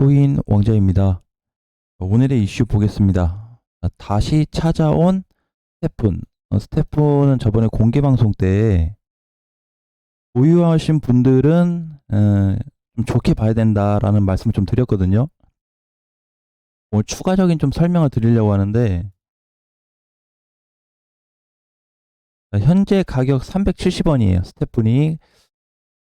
코인 왕자입니다. 오늘의 이슈 보겠습니다. 다시 찾아온 스태픈. 스태픈은 저번에 공개 방송 때 보유하신 분들은 좀 좋게 봐야 된다라는 말씀을 좀 드렸거든요. 오늘 추가적인 좀 설명을 드리려고 하는데, 현재 가격 370원이에요. 스태픈이.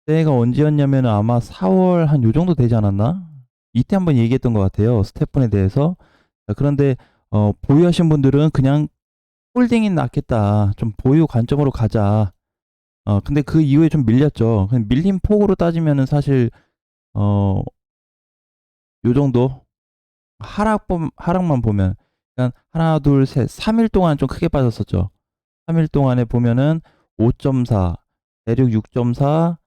때가 언제였냐면 아마 4월 한 요 정도 되지 않았나? 이때 한번 얘기했던 것 같아요. 스태픈에 대해서. 그런데 보유하신 분들은 그냥 홀딩이 낫겠다. 좀 보유 관점으로 가자. 근데 그 이후에 좀 밀렸죠. 밀린 폭으로 따지면은 사실 요 정도 하락만 보면, 그러니까 하나, 둘, 셋, 3일 동안 좀 크게 빠졌었죠. 3일 동안에 보면은 5.4, 대륙 6.4,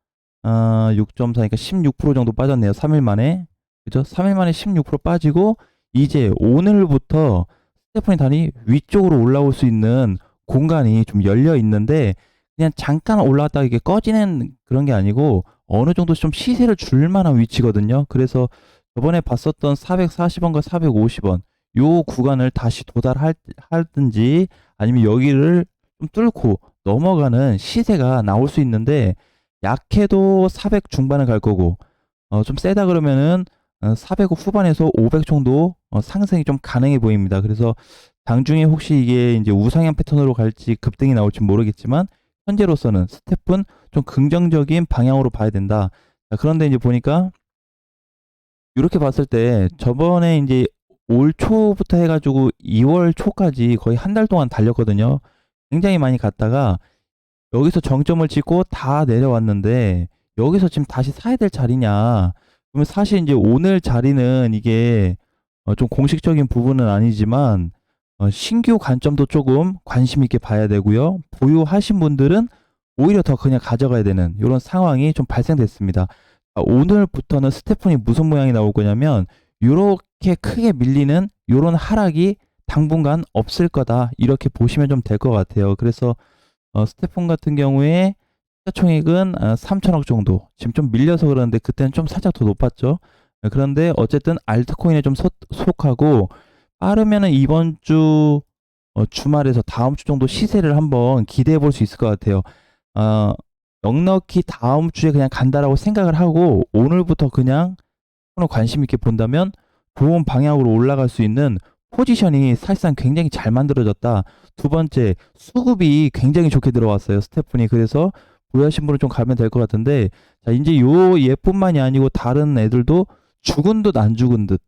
6.4, 그러니까 16% 정도 빠졌네요. 3일 만에. 그죠? 3일 만에 16% 빠지고, 이제 오늘부터 스테프니 단이 위쪽으로 올라올 수 있는 공간이 좀 열려 있는데, 그냥 잠깐 올라갔다가 이게 꺼지는 그런 게 아니고, 어느 정도 좀 시세를 줄 만한 위치거든요. 그래서 저번에 봤었던 440원과 450원, 요 구간을 다시 도달하든지, 아니면 여기를 좀 뚫고 넘어가는 시세가 나올 수 있는데, 약해도 400 중반을 갈 거고, 좀 세다 그러면은 400 후반에서 500 정도 상승이 좀 가능해 보입니다. 그래서 장중에 혹시 이게 이제 우상향 패턴으로 갈지 급등이 나올지 모르겠지만, 현재로서는 스텝은 좀 긍정적인 방향으로 봐야 된다. 그런데 이제 보니까 이렇게 봤을 때 저번에 이제 올 초부터 해가지고 2월 초까지 거의 한 달 동안 달렸거든요. 굉장히 많이 갔다가 여기서 정점을 찍고 다 내려왔는데, 여기서 지금 다시 사야 될 자리냐? 그러면 사실 이제 오늘 자리는 이게 좀 공식적인 부분은 아니지만 신규 관점도 조금 관심 있게 봐야 되고요. 보유하신 분들은 오히려 더 그냥 가져가야 되는 이런 상황이 좀 발생됐습니다. 오늘부터는 스태프니 무슨 모양이 나올 거냐면, 이렇게 크게 밀리는 이런 하락이 당분간 없을 거다, 이렇게 보시면 좀 될 것 같아요. 그래서 스테폰 같은 경우에 시가총액은 3천억 정도. 지금 좀 밀려서 그러는데 그때는 좀 살짝 더 높았죠. 그런데 어쨌든 알트코인에 좀 속하고, 빠르면은 이번 주 주말에서 다음 주 정도 시세를 한번 기대해 볼 수 있을 것 같아요. 어, 넉넉히 다음 주에 그냥 간다라고 생각을 하고, 오늘부터 그냥 관심 있게 본다면 좋은 방향으로 올라갈 수 있는 포지션이 사실상 굉장히 잘 만들어졌다. 두 번째, 수급이 굉장히 좋게 들어왔어요, 스태프니. 그래서 보유하신 분은 좀 가면 될 것 같은데, 자, 이제 요 얘뿐만이 아니고 다른 애들도 죽은 듯 안 죽은 듯,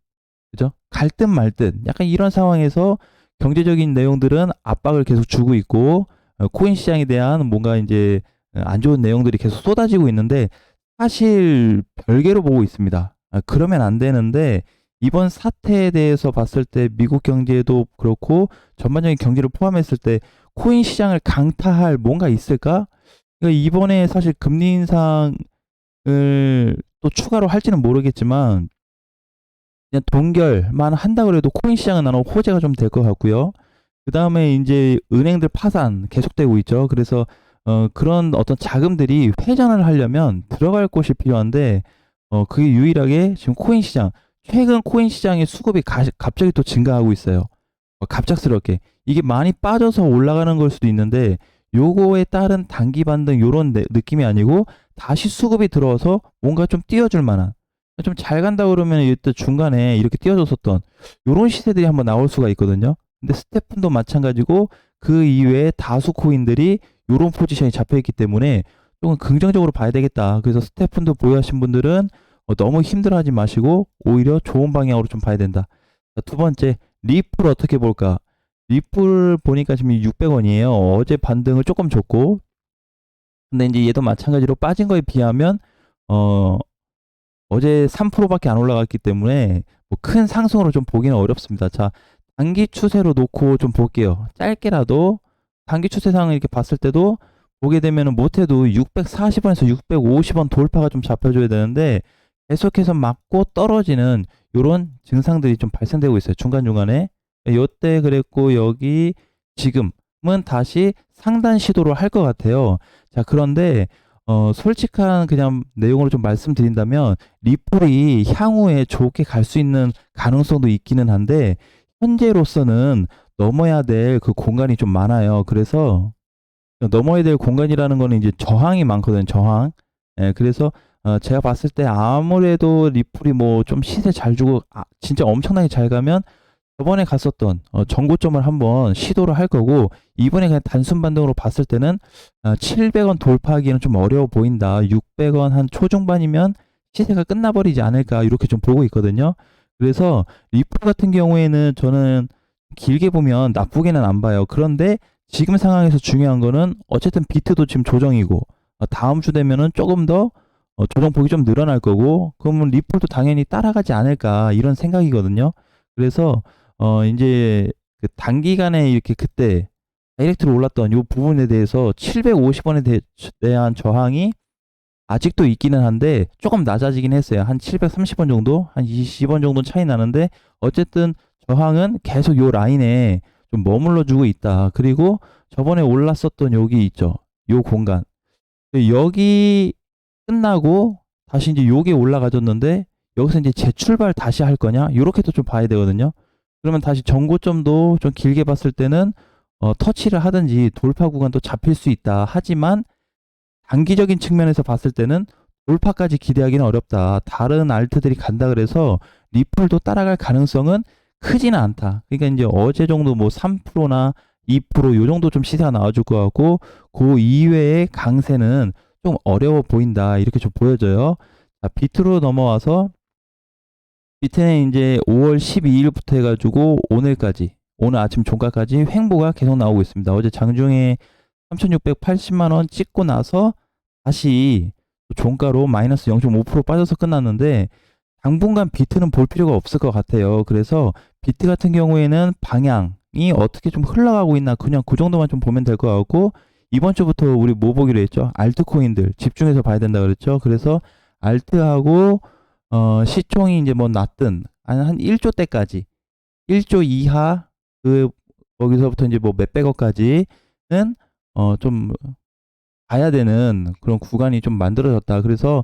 그죠? 갈 듯 말 듯. 약간 이런 상황에서 경제적인 내용들은 압박을 계속 주고 있고, 코인 시장에 대한 뭔가 이제 안 좋은 내용들이 계속 쏟아지고 있는데, 사실 별개로 보고 있습니다. 그러면 안 되는데, 이번 사태에 대해서 봤을 때 미국 경제도 그렇고 전반적인 경제를 포함했을 때 코인 시장을 강타할 뭔가 있을까? 그러니까 이번에 사실 금리 인상을 또 추가로 할지는 모르겠지만, 그냥 동결만 한다 그래도 코인 시장은 나는 호재가 좀 될 것 같고요. 그 다음에 이제 은행들 파산 계속되고 있죠. 그래서 그런 어떤 자금들이 회전을 하려면 들어갈 곳이 필요한데, 그게 유일하게 지금 코인 시장, 최근 코인 시장의 수급이 갑자기 또 증가하고 있어요. 갑작스럽게. 이게 많이 빠져서 올라가는 걸 수도 있는데, 요거에 따른 단기 반등 요런 느낌이 아니고, 다시 수급이 들어와서 뭔가 좀 띄워줄 만한, 좀 잘 간다 그러면 이때 중간에 이렇게 띄워줬었던 요런 시세들이 한번 나올 수가 있거든요. 근데 스태픈도 마찬가지고, 그 이외에 다수 코인들이 요런 포지션이 잡혀있기 때문에 조금 긍정적으로 봐야 되겠다. 그래서 스태픈도 보유하신 분들은 너무 힘들어하지 마시고 오히려 좋은 방향으로 좀 봐야 된다. 자, 두 번째, 리플 어떻게 볼까? 리플 보니까 지금 600원이에요. 어제 반등을 조금 줬고, 근데 이제 얘도 마찬가지로 빠진 거에 비하면 어 어제 3%밖에 안 올라갔기 때문에 뭐 큰 상승으로 좀 보기는 어렵습니다. 자, 단기 추세로 놓고 좀 볼게요. 짧게라도 단기 추세상을 이렇게 봤을 때도 보게 되면은 못해도 640원에서 650원 돌파가 좀 잡혀줘야 되는데, 계속해서 맞고 떨어지는 이런 증상들이 좀 발생되고 있어요. 중간중간에. 요때 그랬고, 여기 지금은 다시 상단 시도를 할 것 같아요. 자, 그런데 솔직한 그냥 내용으로 좀 말씀드린다면 리플이 향후에 좋게 갈 수 있는 가능성도 있기는 한데 현재로서는 넘어야 될 그 공간이 좀 많아요. 그래서 넘어야 될 공간이라는 거는 이제 저항이 많거든요. 저항. 예, 그래서 제가 봤을 때 아무래도 리플이 뭐 좀 시세 잘 주고 진짜 엄청나게 잘 가면 저번에 갔었던 전고점을 한번 시도를 할 거고 이번에 그냥 단순 반등으로 봤을 때는 700원 돌파하기는 좀 어려워 보인다. 600원 한 초중반이면 시세가 끝나버리지 않을까 이렇게 좀 보고 있거든요. 그래서 리플 같은 경우에는 저는 길게 보면 나쁘게는 안 봐요. 그런데 지금 상황에서 중요한 거는 어쨌든 비트도 지금 조정이고 다음 주 되면은 조금 더 조정폭이 좀 늘어날 거고 그러면 리플도 당연히 따라가지 않을까 이런 생각이거든요. 그래서 이제 그 단기간에 이렇게 그때 다이렉트로 올랐던 이 부분에 대해서 750원에 대한 저항이 아직도 있기는 한데 조금 낮아지긴 했어요. 한 730원 정도, 한 20원 정도 차이 나는데 어쨌든 저항은 계속 요 라인에 좀 머물러 주고 있다. 그리고 저번에 올랐었던 여기 있죠. 요 공간. 여기 끝나고 다시 이제 요게 올라가졌는데 여기서 이제 재출발 다시 할 거냐? 요렇게도 좀 봐야 되거든요. 그러면 다시 전고점도 좀 길게 봤을 때는 터치를 하든지 돌파 구간도 잡힐 수 있다. 하지만 단기적인 측면에서 봤을 때는 돌파까지 기대하기는 어렵다. 다른 알트들이 간다 그래서 리플도 따라갈 가능성은 크지는 않다. 그러니까 이제 어제 정도 뭐 3%나 2%요 정도 좀 시세가 나와줄 것 같고 그 이외의 강세는 좀 어려워 보인다. 이렇게 좀 보여져요. 자, 비트로 넘어와서 비트는 이제 5월 12일부터 해가지고 오늘까지 오늘 아침 종가까지 횡보가 계속 나오고 있습니다. 어제 장중에 3,680만 원 찍고 나서 다시 종가로 마이너스 0.5% 빠져서 끝났는데 당분간 비트는 볼 필요가 없을 것 같아요. 그래서 비트 같은 경우에는 방향이 어떻게 좀 흘러가고 있나 그냥 그 정도만 좀 보면 될 것 같고 이번 주부터 우리 뭐 보기로 했죠? 알트코인들 집중해서 봐야 된다 그랬죠. 그래서 알트하고 시총이 이제 뭐 낮든 한 1조 대까지 1조 이하 그 거기서부터 이제 뭐 몇백억까지는 좀 봐야 되는 그런 구간이 좀 만들어졌다. 그래서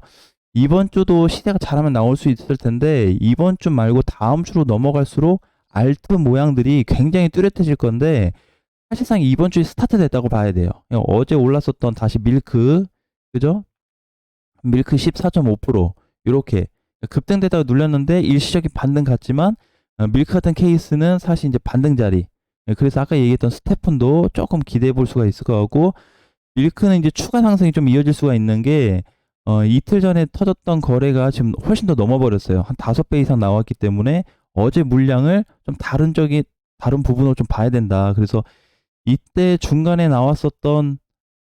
이번 주도 시세가 잘하면 나올 수 있을 텐데 이번 주 말고 다음 주로 넘어갈수록 알트 모양들이 굉장히 뚜렷해질 건데 사실상 이번 주에 스타트 됐다고 봐야 돼요. 어제 올랐었던 다시 밀크 그죠? 밀크 14.5% 이렇게 급등되다가 눌렸는데 일시적인 반등 같지만 밀크 같은 케이스는 사실 이제 반등 자리. 그래서 아까 얘기했던 스테픈도 조금 기대해 볼 수가 있을 것 같고 밀크는 이제 추가 상승이 좀 이어질 수가 있는 게 이틀 전에 터졌던 거래가 지금 훨씬 더 넘어버렸어요. 한 5배 이상 나왔기 때문에 어제 물량을 좀 다른 부분으로 좀 봐야 된다. 그래서 이때 중간에 나왔었던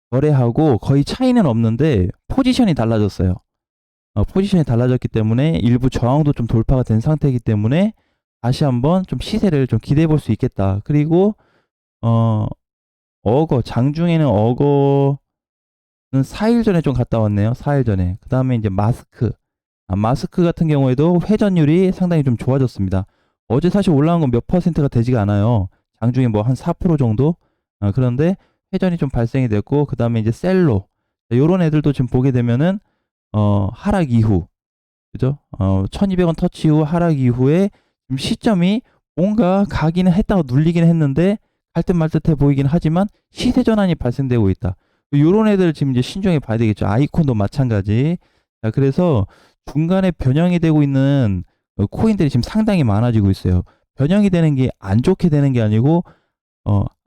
거래하고 거의 차이는 없는데 포지션이 달라졌어요. 포지션이 달라졌기 때문에 일부 저항도 좀 돌파가 된 상태이기 때문에 다시 한번 좀 시세를 좀 기대해 볼 수 있겠다. 그리고 어 장중에는 4일 전에 좀 갔다 왔네요. 4일 전에. 그 다음에 이제 마스크 같은 경우에도 회전율이 상당히 좀 좋아졌습니다. 어제 사실 올라온 건 몇 퍼센트가 되지가 않아요. 장중에 뭐 한 4% 정도? 그런데 회전이 좀 발생이 됐고, 그 다음에 이제 셀로. 요런 애들도 지금 보게 되면은, 하락 이후, 그죠? 1200원 터치 후 하락 이후에 지금 시점이 뭔가 가기는 했다가 눌리긴 했는데, 갈 듯 말 듯해 보이긴 하지만 시세 전환이 발생되고 있다. 요런 애들 지금 이제 신중히 봐야 되겠죠. 아이콘도 마찬가지. 자, 그래서 중간에 변형이 되고 있는 코인들이 지금 상당히 많아지고 있어요. 변형이 되는 게 안 좋게 되는 게 아니고,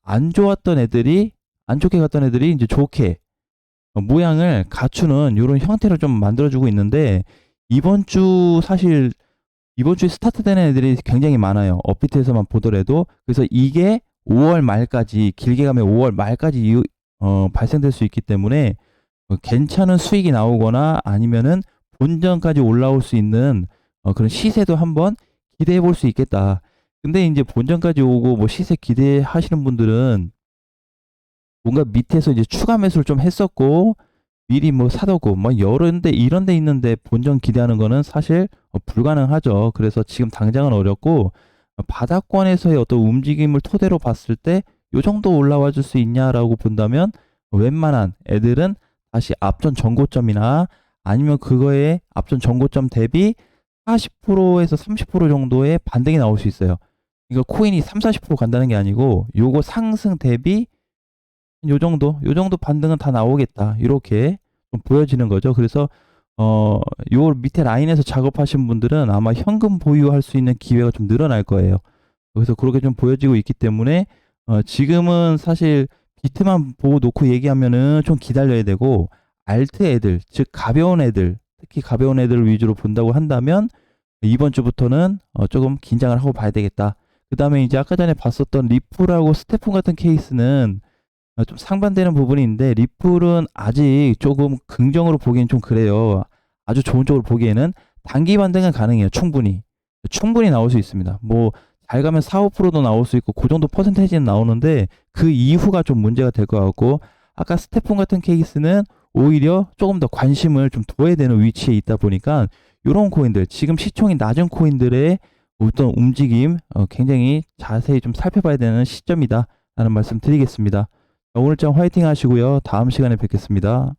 안 좋았던 애들이, 안 좋게 갔던 애들이 이제 좋게 모양을 갖추는 이런 형태를 좀 만들어주고 있는데, 사실 이번 주에 스타트되는 애들이 굉장히 많아요. 업비트에서만 보더라도. 그래서 이게 5월 말까지, 길게 가면 5월 말까지 발생될 수 있기 때문에 괜찮은 수익이 나오거나 아니면은 본전까지 올라올 수 있는 그런 시세도 한번 기대해 볼 수 있겠다. 근데 이제 본전까지 오고 뭐 시세 기대하시는 분들은 뭔가 밑에서 이제 추가 매수를 좀 했었고 미리 뭐 사두고 뭐 이런 데 있는데 본전 기대하는 거는 사실 불가능하죠. 그래서 지금 당장은 어렵고 바닥권에서의 어떤 움직임을 토대로 봤을 때 요 정도 올라와 줄 수 있냐라고 본다면 웬만한 애들은 다시 앞전 전고점이나 아니면 그거에 앞전 전고점 대비 40%에서 30% 정도의 반등이 나올 수 있어요. 이거 코인이 3, 40% 간다는 게 아니고 요거 상승 대비 요 정도 반등은 다 나오겠다. 이렇게 좀 보여지는 거죠. 그래서 요 밑에 라인에서 작업하신 분들은 아마 현금 보유할 수 있는 기회가 좀 늘어날 거예요. 그래서 그렇게 좀 보여지고 있기 때문에 지금은 사실 비트만 보고 놓고 얘기하면은 좀 기다려야 되고 알트 애들, 즉 가벼운 애들, 특히 가벼운 애들을 위주로 본다고 한다면 이번 주부터는 조금 긴장을 하고 봐야 되겠다. 그 다음에 이제 아까 전에 봤었던 리플하고 스테픈 같은 케이스는 좀 상반되는 부분이 있는데 리플은 아직 조금 긍정으로 보기엔 좀 그래요. 아주 좋은 쪽으로 보기에는 단기 반등은 가능해요. 충분히 나올 수 있습니다. 뭐 잘 가면 4, 5%도 나올 수 있고 그 정도 퍼센테이지는 나오는데 그 이후가 좀 문제가 될 것 같고 아까 스테픈 같은 케이스는 오히려 조금 더 관심을 좀 둬야 되는 위치에 있다 보니까 이런 코인들 지금 시총이 낮은 코인들의 어떤 움직임 굉장히 자세히 좀 살펴봐야 되는 시점이다 라는 말씀 드리겠습니다. 오늘장 화이팅 하시고요. 다음 시간에 뵙겠습니다.